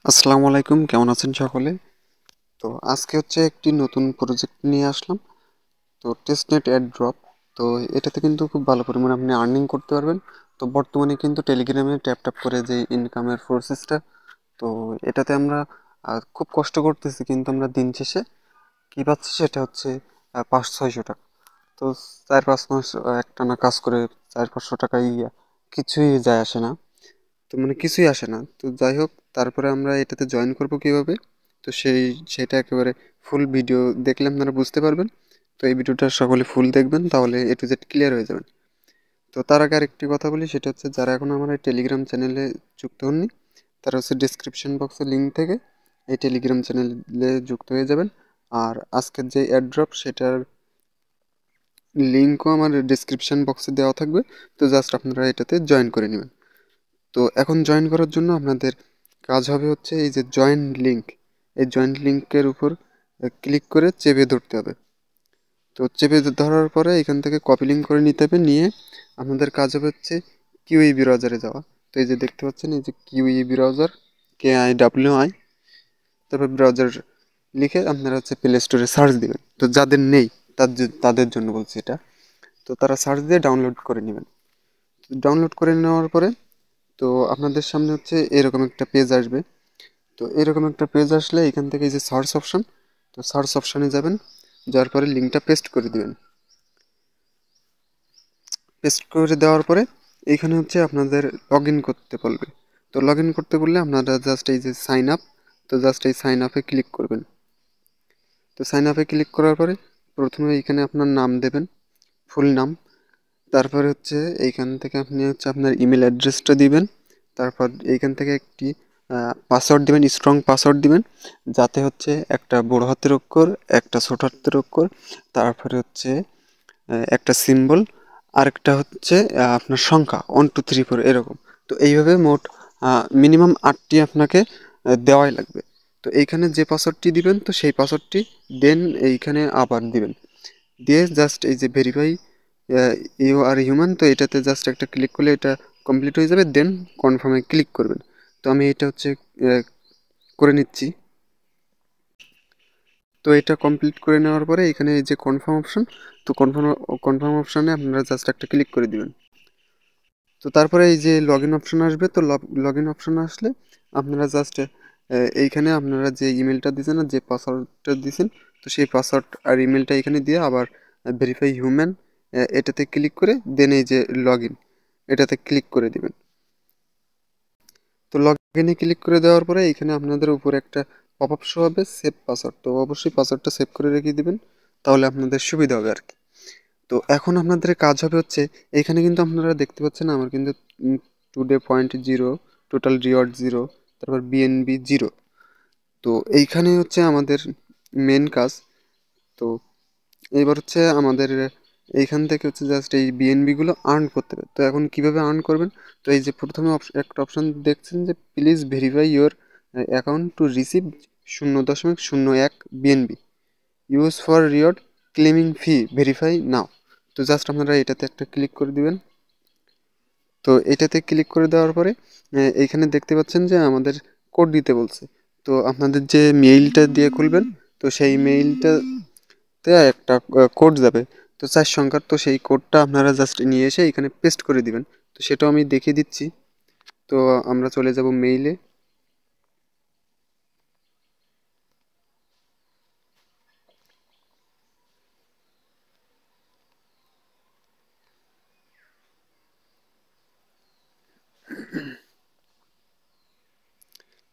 আসসালামু আলাইকুম, কেমন আছেন সকলে? তো আজকে হচ্ছে একটি নতুন প্রজেক্ট নিয়ে আসলাম। তো টেস্টনেট অ্যাড ড্রপ। তো এটাতে কিন্তু খুব ভালো পরিমাণে আপনি আর্নিং করতে পারবেন। তো বর্তমানে কিন্তু টেলিগ্রামে ট্যাপ ট্যাপ করে যে ইনকামের প্রসেসটা, তো এটাতে আমরা খুব কষ্ট করতেছি, কিন্তু আমরা দিন শেষে কী পাচ্ছি সেটা হচ্ছে 500-600 টাকা। তো 4-5 মাস একটানা কাজ করে 400-500 টাকাই কিছুই যায় আসে না। তো মানে কিছুই আসে না। তো যাই হোক, তারপরে আমরা এটাতে জয়েন করব কিভাবে? তো সেটা একেবারে ফুল ভিডিও দেখলে আপনারা বুঝতে পারবেন। তো এই ভিডিওটা সকলে ফুল দেখবেন, তাহলে এ টু জেড ক্লিয়ার হয়ে যাবেন। তো তার আগে আরেকটি কথা বলি, সেটা হচ্ছে যারা এখন আমার এই টেলিগ্রাম চ্যানেলে যুক্ত হননি, তারা হচ্ছে ডিসক্রিপশন বক্সের লিঙ্ক থেকে এই টেলিগ্রাম চ্যানেলে যুক্ত হয়ে যাবেন। আর আজকের যে অ্যাড্রপ সেটার লিঙ্কও আমার ডিসক্রিপশন বক্সে দেওয়া থাকবে। তো জাস্ট আপনারা এটাতে জয়েন করে নেবেন। তো এখন জয়েন করার জন্য আপনাদের কাজ হবে হচ্ছে এই যে জয়েন্ট লিঙ্ক, এই জয়েন্ট লিঙ্কের উপর ক্লিক করে চেপে ধরতে হবে। তো চেপে ধরার পরে এখান থেকে কপি লিঙ্ক করে নিতে হবে। নিয়ে আপনাদের কাজ হবে হচ্ছে কিউই ব্রাউজারে যাওয়া। তো এই যে দেখতে পাচ্ছেন, এই যে কিউই ব্রাউজার, KIWI, তারপর ব্রাউজার লিখে আপনারা হচ্ছে প্লে স্টোরে সার্চ দিবেন। তো যাদের নেই তাদের জন্য বলছি এটা। তো তারা সার্চ দিয়ে ডাউনলোড করে নেবেন। ডাউনলোড করে নেওয়ার পরে তো আপনাদের সামনে হচ্ছে এরকম একটা পেজ আসবে। তো এরকম একটা পেজ আসলে এখান থেকে এই যে সার্চ অপশন, তো সার্চ অপশানে যাবেন। যাওয়ার পরে লিঙ্কটা পেস্ট করে দিবেন। পেস্ট করে দেওয়ার পরে এইখানে হচ্ছে আপনাদের লগ ইন করতে বলবে। তো লগ ইন করতে বললে আপনারা জাস্ট এই যে সাইন আপ, তো জাস্ট এই সাইন আপে ক্লিক করবেন। তো সাইন আপে ক্লিক করার পরে প্রথমে এইখানে আপনার নাম দেবেন, ফুল নাম। তারপরে হচ্ছে এইখান থেকে আপনি হচ্ছে আপনার ইমেল অ্যাড্রেসটা দিবেন। তারপর এইখান থেকে একটি পাসওয়ার্ড দিবেন, স্ট্রং পাসওয়ার্ড দিবেন, যাতে হচ্ছে একটা বড় হাতের অক্ষর, একটা ছোট হাতের অক্ষর, তারপরে হচ্ছে একটা সিম্বল, আরেকটা হচ্ছে আপনার সংখ্যা 1 2 3 4 এরকম। তো এইভাবে মোট মিনিমাম 8টি আপনাকে দেওয়াই লাগবে। তো এইখানে যে পাসওয়ার্ডটি দিবেন, তো সেই পাসওয়ার্ডটি দেন এইখানে আবার দিবেন। দিয়ে জাস্ট এই যে ভেরিফাই ইউ আর হিউম্যান, তো এটাতে জাস্ট একটা ক্লিক করলে এটা কমপ্লিট হয়ে যাবে। দেন কনফার্মে ক্লিক করবেন। তো আমি এটা হচ্ছে করে নিচ্ছি। তো এটা কমপ্লিট করে নেওয়ার পরে এখানে এই যে কনফার্ম অপশন, তো কনফার্ম অপশানে আপনারা জাস্ট একটা ক্লিক করে দিবেন। তো তারপরে এই যে লগ ইন অপশন আসবে। তো লগ ইন অপশন আসলে আপনারা জাস্ট এইখানে আপনারা যে ইমেলটা দিয়েছেন আর যে পাসওয়ার্ডটা দিয়েছেন, তো সেই পাসওয়ার্ড আর ইমেলটা এখানে দিয়ে আবার ভেরিফাই হিউম্যান এটাতে ক্লিক করে দেন এই যে লগ ইন এটাতে ক্লিক করে দিবেন। তো লগ ইনে ক্লিক করে দেওয়ার পরে এখানে আপনাদের উপরে একটা পপ আপ শো হবে, সেভ পাসওয়ার্ড। তো অবশ্যই পাসওয়ার্ডটা সেভ করে রেখে দিবেন, তাহলে আপনাদের সুবিধা হবে আর কি। তো এখন আপনাদের কাজ হবে হচ্ছে এখানে কিন্তু আপনারা দেখতে পাচ্ছেন আমার কিন্তু টুডে পয়েন্ট 0, টোটাল রিওয়ার্ড 0, তারপর বিএনবি 0। তো এইখানে হচ্ছে আমাদের মেন কাজ। তো এবার হচ্ছে আমাদের এইখান থেকে হচ্ছে জাস্ট এই বিএনবিগুলো আর্ন করতে হবে। তো এখন কিভাবে আর্ন করবেন? তো এই যে প্রথমে একটা অপশান দেখছেন যে please verify your account to receive 0.01 BNB, use for reward claiming fee, verify নাও। তো জাস্ট আপনারা এটাতে একটা ক্লিক করে দিবেন। তো এটাতে ক্লিক করে দেওয়ার পরে এইখানে দেখতে পাচ্ছেন যে আমাদের কোড দিতে বলছে। তো আপনাদের যে মেইলটা দিয়ে খুলবেন, তো সেই মেইলটাতে একটা কোড যাবে, তো 4 সংখ্যার। তো সেই কোডটা আপনারা জাস্ট নিয়ে এসে এখানে পেস্ট করে দিবেন। তো সেটাও আমি দেখিয়ে দিচ্ছি। তো আমরা চলে যাব মেইলে।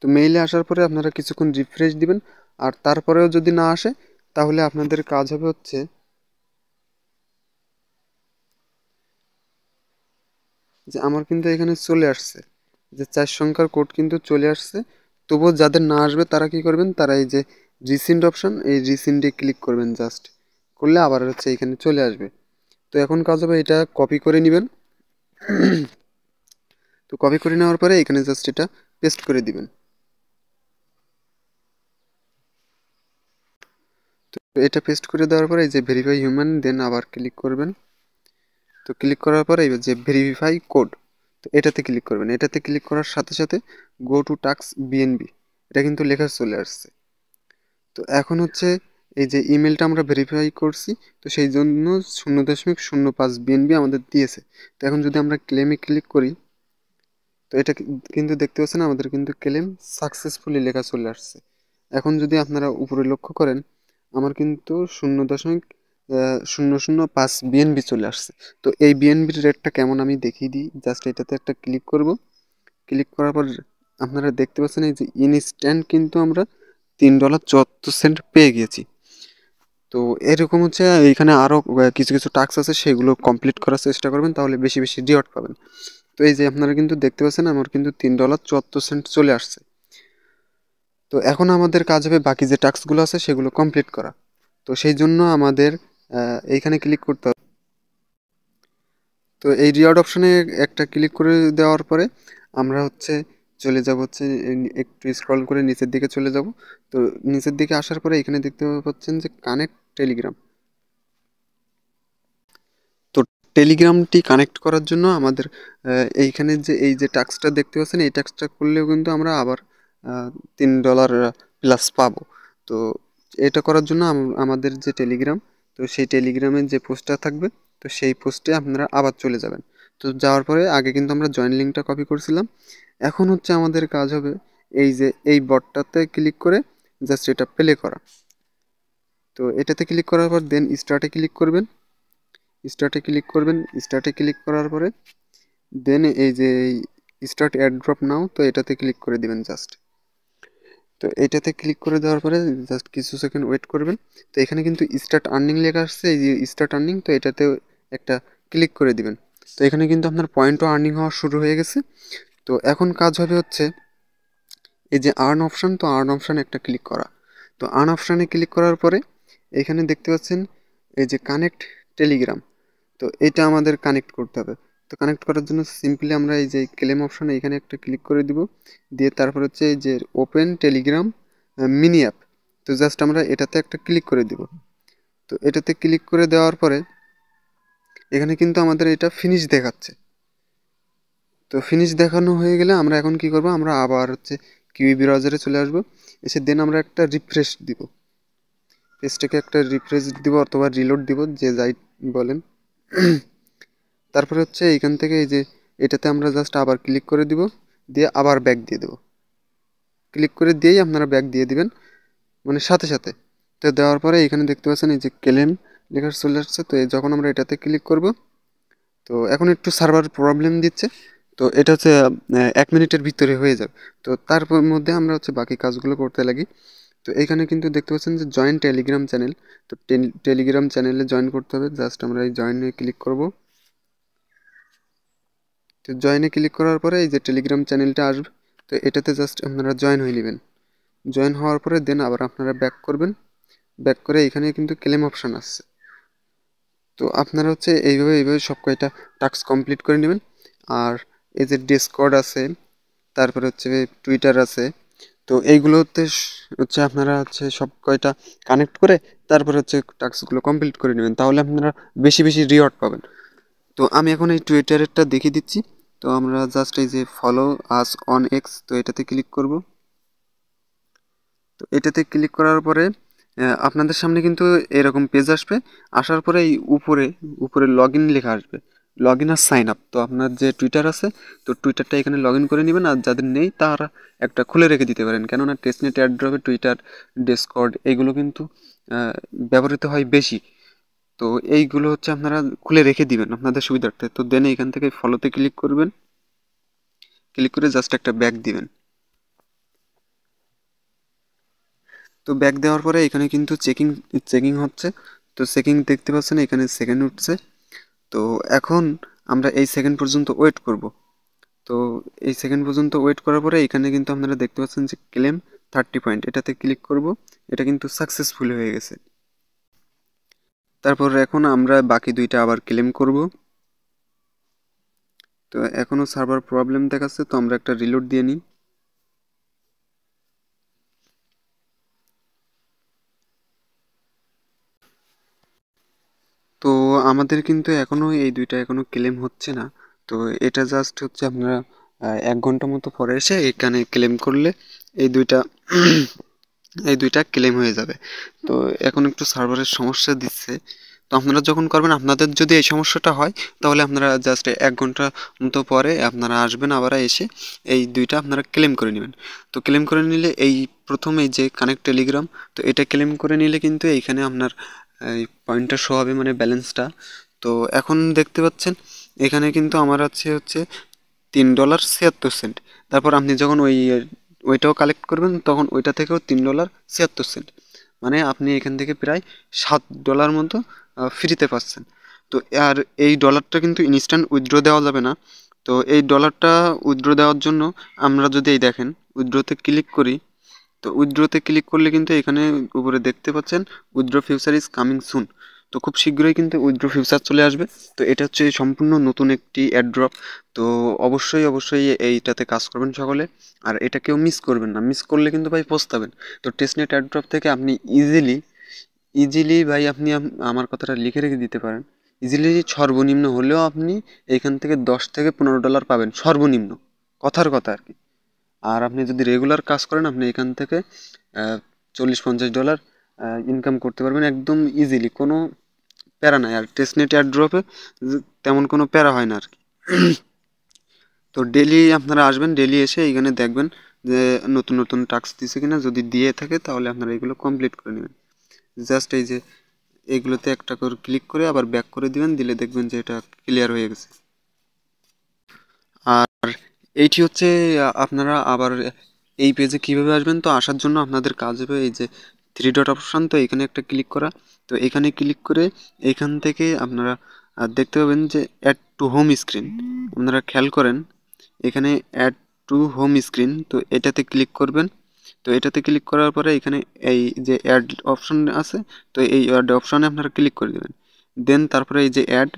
তো মেইলে আসার পরে আপনারা কিছুক্ষণ রিফ্রেশ দিবেন। আর তারপরেও যদি না আসে, তাহলে আপনাদের কাজ হবে হচ্ছে যে আমার কিন্তু এখানে চলে আসছে, যে 4 সংখ্যার কোড কিন্তু চলে আসছে। তবুও যাদের না আসবে তারা কি করবেন, তারা এই যে রিসেন্ট অপশন, এই রিসেন্টে ক্লিক করবেন। জাস্ট করলে আবার হচ্ছে এখানে চলে আসবে। তো এখন কাজ হবে এটা কপি করে নেবেন। তো কপি করে নেওয়ার পরে এখানে জাস্ট এটা পেস্ট করে দিবেন। তো এটা পেস্ট করে দেওয়ার পরে এই যে ভেরিফাই হিউম্যান, দেন আবার ক্লিক করবেন। তো ক্লিক করার পরে এই যে ভেরিফাই কোড, তো এটাতে ক্লিক করবেন। এটাতে ক্লিক করার সাথে সাথে গো টু টাস্ক বিএনবি, এটা কিন্তু লেখা চলে আসছে। তো এখন হচ্ছে এই যে ইমেলটা আমরা ভেরিফাই করছি, তো সেই জন্য 0.05 বিএনবি আমাদের দিয়েছে। তো এখন যদি আমরা ক্লেমে ক্লিক করি, তো এটা কিন্তু দেখতে পাচ্ছেন আমাদের কিন্তু ক্লেম সাকসেসফুলি লেখা চলে আসছে। এখন যদি আপনারা উপরে লক্ষ্য করেন, আমার কিন্তু 0.005 বিএনবি চলে আসছে। তো এই বিএনবির রেটটা কেমন আমি দেখিয়ে দিই। জাস্ট এটাতে একটা ক্লিক করব। ক্লিক করার পর আপনারা দেখতে পাচ্ছেন এই যে ইনস্ট্যান্ট কিন্তু আমরা $3.74 পেয়ে গিয়েছি। তো এরকম হচ্ছে এইখানে আরও কিছু কিছু টাস্ক আছে, সেগুলো কমপ্লিট করার চেষ্টা করবেন, তাহলে বেশি বেশি রিওয়ার্ড পাবেন। তো এই যে আপনারা কিন্তু দেখতে পাচ্ছেন আমার কিন্তু $3.74 চলে আসছে। তো এখন আমাদের কাজ হবে বাকি যে টাস্কগুলো আছে সেগুলো কমপ্লিট করা। তো সেই জন্য আমাদের এইখানে ক্লিক করতে হবে। তো এই রিওয়ার্ড অপশানে একটা ক্লিক করে দেওয়ার পরে আমরা হচ্ছে চলে যাব হচ্ছে একটু স্ক্রল করে নিচের দিকে চলে যাব। তো নিচের দিকে আসার পরে এখানে দেখতে পাচ্ছেন যে কানেক্ট টেলিগ্রাম। তো টেলিগ্রামটি কানেক্ট করার জন্য আমাদের এইখানে যে এই যে টাস্কটা দেখতে পাচ্ছেন, এই টাস্কটা করলেও কিন্তু আমরা আবার $3 প্লাস পাবো। তো এটা করার জন্য আমাদের যে টেলিগ্রাম, তো সেই টেলিগ্রামের যে পোস্টটা থাকবে, তো সেই পোস্টে আপনারা আবার চলে যাবেন। তো যাওয়ার পরে আগে কিন্তু আমরা জয়েন লিঙ্কটা কপি করছিলাম। এখন হচ্ছে আমাদের কাজ হবে এই যে এই বটটাতে ক্লিক করে জাস্ট এটা প্লে করা। তো এটাতে ক্লিক করার পর দেন স্টার্টে ক্লিক করবেন। স্টার্টে ক্লিক করার পরে দেন এই যে স্টার্ট এয়ারড্রপ নাও, তো এটাতে ক্লিক করে দিবেন জাস্ট। তো এটাতে ক্লিক করে দেওয়ার পরে জাস্ট কিছু সেকেন্ড ওয়েট করবেন। তো এখানে কিন্তু স্টার্ট আর্নিং লেখা আসছে, এই যে স্টার্ট আর্নিং, তো এটাতে একটা ক্লিক করে দিবেন। তো এখানে কিন্তু আপনার পয়েন্টও আর্নিং হওয়া শুরু হয়ে গেছে। তো এখন কাজ হবে হচ্ছে এই যে আর্ন অপশান, তো আর্ন অপশানে একটা ক্লিক করা। তো আর্ন অপশানে ক্লিক করার পরে এখানে দেখতে পাচ্ছেন এই যে কানেক্ট টেলিগ্রাম, তো এটা আমাদের কানেক্ট করতে হবে। তো কানেক্ট করার জন্য সিম্পলি আমরা এই যে ক্লেম অপশানে এখানে একটা ক্লিক করে দিব, দিয়ে তারপর হচ্ছে এই যে ওপেন টেলিগ্রাম মিনি অ্যাপ, তো জাস্ট আমরা এটাতে একটা ক্লিক করে দিব। তো এটাতে ক্লিক করে দেওয়ার পরে এখানে কিন্তু আমাদের এটা ফিনিশ দেখাচ্ছে। তো ফিনিশ দেখানো হয়ে গেলে আমরা এখন কি করব, আমরা আবার হচ্ছে কিউই ব্রাউজারে চলে আসব, এসে দেন আমরা একটা রিফ্রেশ দিব, পেজটাকে একটা রিফ্রেশ দিব অথবা রিলোড দিব, যে যাই বলেন। তারপরে হচ্ছে এইখান থেকে এই যে এটাতে আমরা জাস্ট আবার ক্লিক করে দিব, দিয়ে আবার ব্যাক দিয়ে দেবো। ক্লিক করে দিয়েই আপনারা ব্যাক দিয়ে দিবেন, মানে সাথে সাথে। তো দেওয়ার পরে এখানে দেখতে পাচ্ছেন এই যে ক্লেম লেখা চলে আসছে। তো যখন আমরা এটাতে ক্লিক করব, তো এখন একটু সার্ভার প্রবলেম দিচ্ছে, তো এটা হচ্ছে 1 মিনিটের ভিতরে হয়ে যাবে। তো তারপর মধ্যে আমরা হচ্ছে বাকি কাজগুলো করতে লাগি। তো এখানে কিন্তু দেখতে পাচ্ছেন যে জয়েন টেলিগ্রাম চ্যানেল, তো টেলিগ্রাম চ্যানেলে জয়েন করতে হবে। জাস্ট আমরা এই জয়েনে ক্লিক করব। তো জয়েনে ক্লিক করার পরে এই যে টেলিগ্রাম চ্যানেলটা আসবে, তো এটাতে জাস্ট আপনারা জয়েন হয়ে নেবেন। জয়েন হওয়ার পরে দেন আবার আপনারা ব্যাক করবেন। ব্যাক করে এখানে কিন্তু ক্লেম অপশান আসছে। তো আপনারা হচ্ছে এইভাবে সব কয়টা টাস্ক কমপ্লিট করে নেবেন। আর এই যে ডিসকর্ড আছে, তারপরে হচ্ছে টুইটার আছে, তো এইগুলোতে হচ্ছে আপনারা হচ্ছে সব কয়টা কানেক্ট করে তারপরে হচ্ছে টাস্কগুলো কমপ্লিট করে নেবেন, তাহলে আপনারা বেশি বেশি রিওয়ার্ড পাবেন। তো আমি এখন এই টুইটারেরটা দেখিয়ে দিচ্ছি। তো আমরা জাস্ট এই যে ফলো আস অন এক্স, তো এটাতে ক্লিক করব। তো এটাতে ক্লিক করার পরে আপনাদের সামনে কিন্তু এরকম পেজ আসবে। আসার পরে এই উপরে লগ ইন লেখা আসবে, লগ ইন আর সাইন আপ। তো আপনার যে টুইটার আছে, তো টুইটারটা এখানে লগ ইন করে নেবেন, আর যাদের নেই তারা একটা খুলে রেখে দিতে পারেন, কেননা টেস্টনেট এয়ারড্রপে টুইটার, ডিসকর্ড এগুলো কিন্তু ব্যবহৃত হয় বেশি। তো এইগুলো হচ্ছে আপনারা খুলে রেখে দিবেন আপনাদের সুবিধার্থে। তো দেন এখান থেকে ফলোতে ক্লিক করবেন, ক্লিক করে জাস্ট একটা ব্যাক দিবেন। তো ব্যাক দেওয়ার পরে এখানে কিন্তু চেকিং হচ্ছে। তো চেকিং দেখতে পাচ্ছেন এখানে সেকেন্ড উঠছে। তো এখন আমরা এই সেকেন্ড পর্যন্ত ওয়েট করব। তো এই সেকেন্ড পর্যন্ত ওয়েট করার পরে এখানে কিন্তু আপনারা দেখতে পাচ্ছেন যে ক্লেম 30 পয়েন্ট, এটাতে ক্লিক করব। এটা কিন্তু সাকসেসফুল হয়ে গেছে। তারপর এখন আমরা বাকি দুইটা আবার ক্লেম করব। তো এখনও সার্ভার প্রবলেম দেখাচ্ছে, তো আমরা একটা রিলোড দিয়ে নিই। তো আমাদের কিন্তু এখনও এই দুইটা এখনও ক্লেম হচ্ছে না। তো এটা জাস্ট হচ্ছে আপনারা 1 ঘন্টা মতো পরে এসে এখানে ক্লেম করলে এই দুইটা এই দুইটা ক্লেম হয়ে যাবে। তো এখন একটু সার্ভারের সমস্যা দিচ্ছে, তো আপনারা যখন করবেন, আপনাদের যদি এই সমস্যাটা হয় তাহলে আপনারা জাস্ট 1 ঘন্টা মতো পরে আপনারা আসবেন, আবার এসে এই দুইটা আপনারা ক্লেম করে নেবেন। তো ক্লেম করে নিলে এই প্রথম এই যে কানেক্ট টেলিগ্রাম, তো এটা ক্লেম করে নিলে কিন্তু এইখানে আপনার এই পয়েন্টটা শো হবে, মানে ব্যালেন্সটা। তো এখন দেখতে পাচ্ছেন এখানে কিন্তু আমার হচ্ছে $3.76। তারপর আপনি যখন ওইটাও কালেক্ট করবেন তখন ওইটা থেকেও $3.76, মানে আপনি এখান থেকে প্রায় $7 মতো ফ্রিতে পাচ্ছেন। তো আর এই ডলারটা কিন্তু ইনস্ট্যান্ট উইথড্র দেওয়া যাবে না। তো এই ডলারটা উইথড্র দেওয়ার জন্য আমরা যদি এই দেখেন উইথড্রতে ক্লিক করি, তো উইথড্রতে ক্লিক করলে কিন্তু এখানে উপরে দেখতে পাচ্ছেন withdraw future is coming soon. তো খুব শীঘ্রই কিন্তু উইথড্র ফিউচার চলে আসবে। তো এটা হচ্ছে সম্পূর্ণ নতুন একটি অ্যাড্রপ। তো অবশ্যই এইটাতে কাজ করবেন সকলে, আর এটা কেউ মিস করবেন না, মিস করলে কিন্তু ভাই পস্তাবেন। তো টেস্টনেট অ্যাড্রপ থেকে আপনি ইজিলি ভাই আপনি আমার কথাটা লিখে রেখে দিতে পারেন, ইজিলি সর্বনিম্ন হলেও আপনি এইখান থেকে $10 থেকে $15 পাবেন সর্বনিম্ন, কথার কথা আর কি। আর আপনি যদি রেগুলার কাজ করেন আপনি এখান থেকে $40-50 ইনকাম করতে পারবেন একদম ইজিলি, কোনো প্যারা নাই। আর টেস্টনেট এয়ারড্রপে তেমন কোনো প্যারা হয় না আর কি। তো ডেলি আপনারা আসবেন, ডেলি এসে এইখানে দেখবেন যে নতুন নতুন টাস্ক দিছে কিনা, যদি দিয়ে থাকে তাহলে আপনারা এগুলো কমপ্লিট করে নেবেন। জাস্ট এই যে এইগুলোতে একটা করে ক্লিক করে আবার ব্যাক করে দিবেন, দিলে দেখবেন যে এটা ক্লিয়ার হয়ে গেছে। আর এইটি হচ্ছে আপনারা আবার এই পেজে কিভাবে আসবেন। তো আসার জন্য আপনাদের কাজ হবে এই যে 3 ডট অপশান, তো এখানে একটা ক্লিক করা। তো এখানে ক্লিক করে এইখান থেকে আপনারা দেখতে পাবেন যে অ্যাড টু হোম স্ক্রিন, আপনারা খেয়াল করেন এখানে অ্যাড টু হোম স্ক্রিন, তো এটাতে ক্লিক করবেন। তো এটাতে ক্লিক করার পরে এখানে এই যে অ্যাড অপশান আছে, তো এই অ্যাড অপশানে আপনারা ক্লিক করে দেবেন। দেন তারপরে এই যে অ্যাড,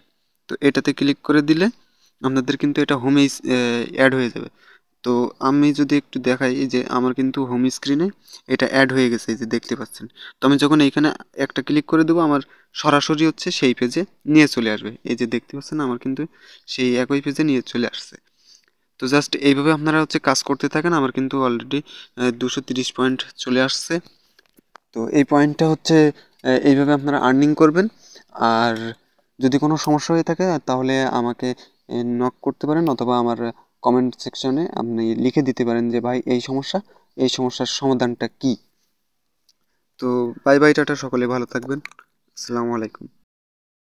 তো এটাতে ক্লিক করে দিলে আপনাদের কিন্তু এটা হোমে অ্যাড হয়ে যাবে। তো আমি যদি একটু দেখাই, এই যে আমার কিন্তু হোম স্ক্রিনে এটা অ্যাড হয়ে গেছে, এই যে দেখতে পাচ্ছেন। তো আমি যখন এইখানে একটা ক্লিক করে দেবো আমার সরাসরি হচ্ছে সেই পেজে নিয়ে চলে আসবে, এই যে দেখতে পাচ্ছেন আমার কিন্তু সেই একই পেজে নিয়ে চলে আসছে। তো জাস্ট এইভাবে আপনারা হচ্ছে কাজ করতে থাকেন। আমার কিন্তু অলরেডি 230 পয়েন্ট চলে আসছে। তো এই পয়েন্টটা হচ্ছে এইভাবে আপনারা আর্নিং করবেন। আর যদি কোনো সমস্যা হয়ে থাকে তাহলে আমাকে নক করতে পারেন, অথবা আমার কমেন্ট সেকশনে আপনি লিখে দিতে পারেন যে ভাই এই সমস্যার সমাধানটা কি। তো বাই বাই, টাটা, সকলে ভালো থাকবেন। আসসালামু আলাইকুম।